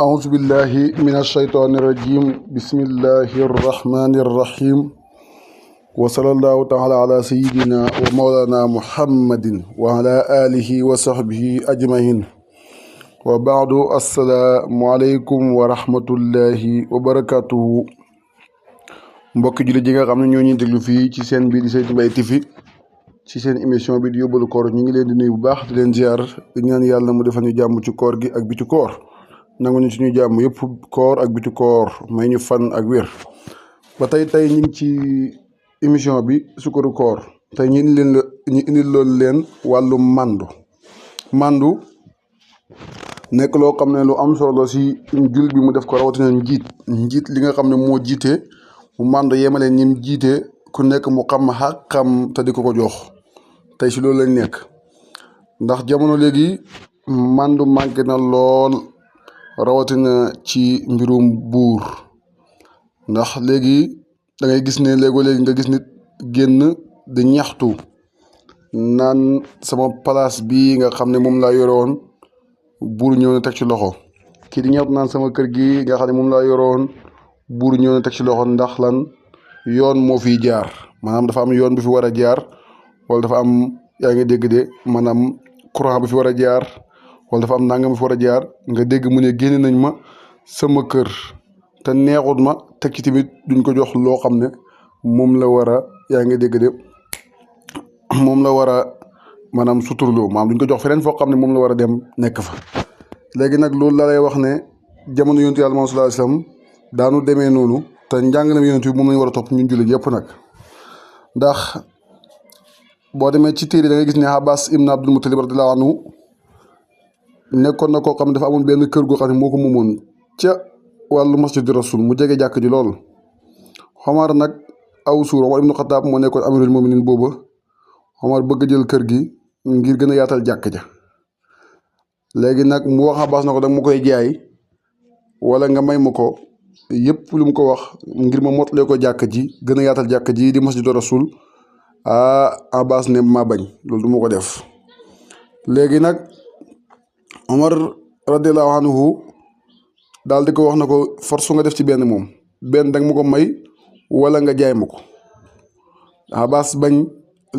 أعوذ بالله من الشيطان الرجيم بسم الله الرحمن الرحيم وصلى الله تعالى على سيدنا ومولانا محمد وعلى آله وصحبه أجمعين وبعد السلام عليكم ورحمة الله وبركاته mbokki jullit yi nga xam ne ñoo ñuy déglu fii ci seen bii di Seydi Mbaye TV ci seen émission bi di yóbbalu koor ñu ngi leen di nuyu bu baax di leen ziar di ñaan yàlla mu defal ñu jàmm ci koor gi ak biti koor nangu ñu suñu jàmm yëpp koor ak biti koor may ñu fan ak wér ba tey ñu ngi ci émission bi sukkaru koor tey ñu indi loolu leen wàllu màndu nekk loo xam ne lu am solo si jullit bi mu def ko rawatina njiit li nga xam ne moo jiite mu màndu yemaleen ñim jiite ku nekk mu xam xàqam te di ko jox tey si loolu lañ nekk ndax jamono léegi màndu manqué na lool rawatina ci mbirum buur ndax léegi da ngay gis ne léegi nga gis nit génn di ñaxtu naan sama place bii nga xam ne moom laa yoroon buur ñëw na teg ci loxo kii di ñaxtu naan sama kër gi nga xam ne moom laa yoroon buur ñëw na teg ci loxo ndax lan yoon moo fiy jaar maanaam dafa am yoon bi fi war a jaar wala dafa am yaa ngi dégg de maanaam courant bi fi war a jaar wala dafa am nangam bi fi war a jaar nga dégg mu ne génne nañ ma sama kër te neexut ma teg ci tamit duñ ko jox loo xam ne moom la war a yaa ngi dégg de moom la war a maanaam suturloo maanaam duñ ko jox feneen foo xam ne moom la war a dem nekk fa léegi nag loolu la lay wax ne jamono yonent yàlla sallallahu alayhi wasallam daanu demee noonu te njàngalem yonent bi moom lañu war a topp ñun jullit yëpp nag ndax boo demee ci téere da ngay gis ne Abbas ibn Abdul Muttalib radiyallahu anhu nekkoon na koo xam ne dafa amoon benn kër goo xam ne moo ko moomoon ca wàllu masjid rasul mu jege jàkk ji lool Omar nag aw suur Omar ibnu Xataab moo nekkoon amirul muminin booba Omar bëgg jël kër gi ngir gën a yaatal jàkk ja léegi nag mu wax Abbas na ko danga ma koy jaay wala nga may ma ko yëpp lu mu ko wax ngir ma mottalee ko jàkk ji gën a yaatal jàkk ji di masjidu rasul Abbas ne ma bañ loolu du ma ko def léegi nag Omar radiallahu anhu daal di ko wax na ko force nga def ci benn moom benn danga ma ko may wala nga jaay ma ko Abbas bañ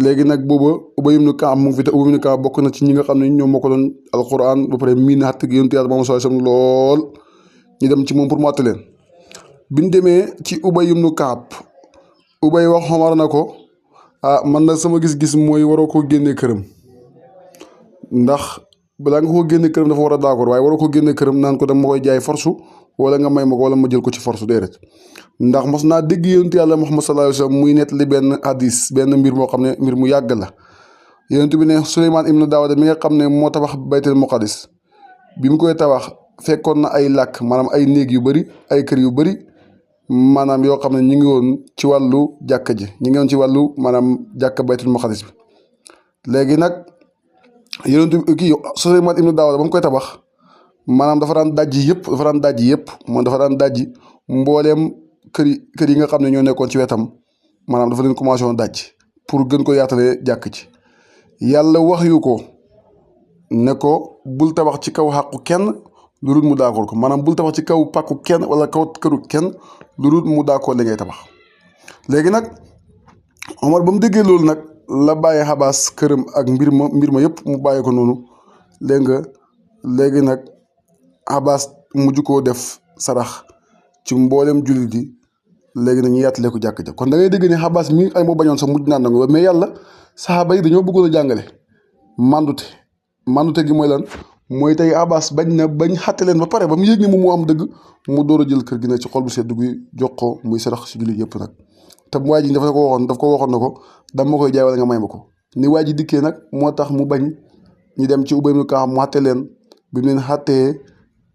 léegi nag booba Ubay ibn Kaab mu ngi fi te Ubay ibn Kaab bokk na ci ñi nga xam ne ñoom moo ko doon alquran ba pare miin xatt gi yonent Yàlla Muhammad sallallahu alayhi wasallam lool ñu dem ci moom pour mu àtte leen biñ demee ci Ubay ibn Kaab Ubay wax Omar na ko man nag sama gis-gis mooy waroo koo génnee këram ndax balaa nga koo génne këram dafa war a d'accord waaye waroo ko génne këram naan ko dama ma koy jaay force wala nga may ma ko wala ma jël ko ci force déedéet ndax mos naa dégg yonent Yàlla Muhammad sallallahu alayhi wasallam muy nettali benn hadis benn mbir moo xam ne mbir mu yàgg la yonent bi ne Suleymaan ibnu Daawuda mi nga xam ne moo tabax baytul muqaddis bi mu koy tabax fekkoon na ay làkk maanaam ay néeg yu bëri ay kër yu bëri maanaam yoo xam ne ñu ngi woon ci wàllu jàkka ji ñu ngi woon ci wàllu maanaam jàkka baytul muqaddis bi léegi nag yonent bi kii Suleymaan ibnu Daawuda ba mu koy tabax maanaam dafa daan dajji yëpp moom dafa daan dajji mbooleem kër yi nga xam ne ñoo nekkoon ci wetam maanaam dafa leen commencé woon dajji pour gën ko yaatalee jàkk ci yàlla wax yu ko ne ko bul tabax ci kaw xàqu kenn lu dul mu d'accord ko maanaam bul tabax ci kaw pàkku kenn wala kaw këru kenn lu dul mu d'accord li ngay tabax léegi nag Omar ba mu déggee loolu nag la bàyyi Abbas këram ak mbir ma yëpp mu bàyyi ko noonu léegi nag Abbas mujj koo def sarax ci mboolem jullit yi léegi nag ñu yaatalee ko jàkk ja kon da ngay dégg ne Abbas mi ay moo bañoon sax mujj naan nangu mais yàlla saxaaba yi dañoo bëggoon a jàngale mandute gi mooy lan mooy tey Abbas bañ xatte leen ba pare ba mu yëg ni moom moo am dëgg mu door a jël kër gi nag ci xol bu sedd guy jox ko muy sarax si jullit yëpp nag te waa ji daf ko waxoon na ko dama ma koy jaay wala nga may ma ko ni waa ji dikkee nag moo tax mu bañ ñu dem ci Ubay ibn Kaab mu xatte leen bi mu leen xàttee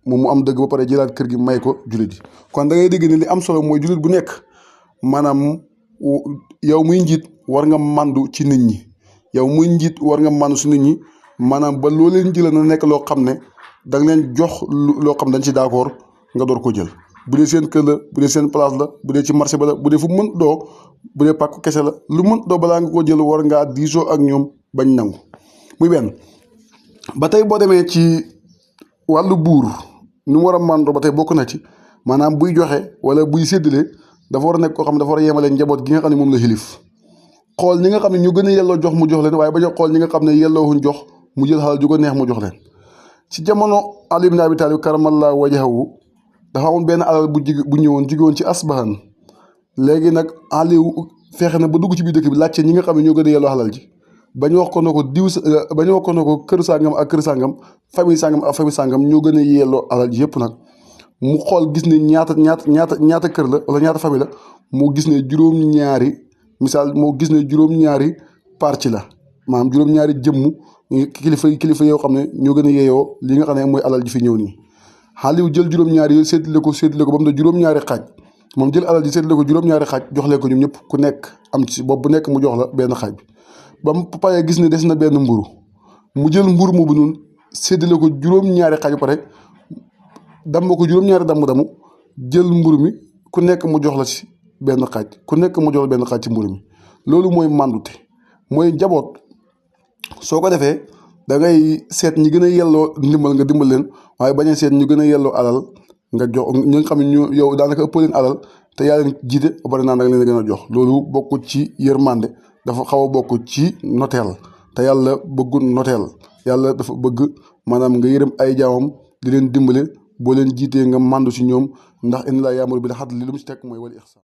moom mu am dëgg ba pare jëlaat kër gi may ko jullit yi kon da ngay dégg ne li am solo mooy jullit bu nekk maanaam yow muy njiit war nga màndu ci nit ñi yow muy njiit war nga màndu si nit ñi maanaam ba loo leen jëlee na nekk loo xam ne da nga leen jox loo xam dañ ci d'accord nga door ko jël bu dee seen kër la bu dee seen place la bu dee ci marché ba la bu dee fu mën doo bu dee pàkku kese la lu mën doo balaa nga ko jël war ngaa diisoo ak ñoom bañ nangu muy benn ba tey boo demee ci wàllu buur nu mu war a màndoo ba tey bokk na ci maanaam buy joxe wala buy séddale dafa war a nekk koo xam ne dafa war a yemale njaboot gi nga xam ne moom la xilif xool ñi nga xam ne ñu gën a yelloo jox mu jox leen waaye bañ a xool ñi nga xam ne yelloowuñ jox mu jël xalal ju ko neex mu jox leen. ci jamono Ali ibn Abi Talib karamallahu wajhahu dafa amoon benn alal bu ñëwoon jóge woon ci Asbahan léegi nag Aliou fexe na ba dugg ci biir dëkk bi laajte ñi nga xam ne ñoo gën a yelloo xalal ji bañ wax ko ne ko bañ wax ko ne ko kër sàngam ak kër sàngam famille sàngam ak famille sàngam ñoo gën a yelloo alal ji yëpp nag mu xool gis ne ñaata kër la wala ñaata famille la moo gis ne juróom-ñaari misaal moo gis ne juróom-ñaari parti la maanaam juróom-ñaari jëmm kilifa yoo xam ne ñoo gën a yeeyoo li nga xam ne mooy alal ji fi ñëw nii Aliou jël juróom-ñaari yooyu séddale ko ba mu ne juróom-ñaari xaaj moom jël alal ji séddale ko juróom-ñaari xaaj jox leen ko ñoom ñëpp ku nekk am ci bopp bu nekk mu jox la benn xaaj bi ba mu paree gis ne des na benn mburu mu jël mburu moobu noonu séddale ko juróom-ñaari xaaj ba pare damm ko juróom-ñaari damm jël mburu mi ku nekk mu jox la ci benn xaaj ku nekk mu jox la benn xaaj ci mburu mi loolu mooy màndute mooy njaboot soo ko defee da ngay seet ñi gën a yelloo ndimbal nga dimbal leen waaye bañ a seet ñu gën a yelloo alal nga jox ñi nga xam ne ñu yow daanaka ëpp leen alal te yaa leen jiite ba pare naan da nga leen gën a jox loolu bokk ci yërmande dafa xaw a bokk ci noteel te yàlla bëggul noteel yàlla dafa bëgg maanaam nga yërëm ay jaamam di leen dimbale boo leen jiitee nga màndu ci ñoom ndax inna laa yaamuru bil adli li mu ci teg mooy wal ihsaan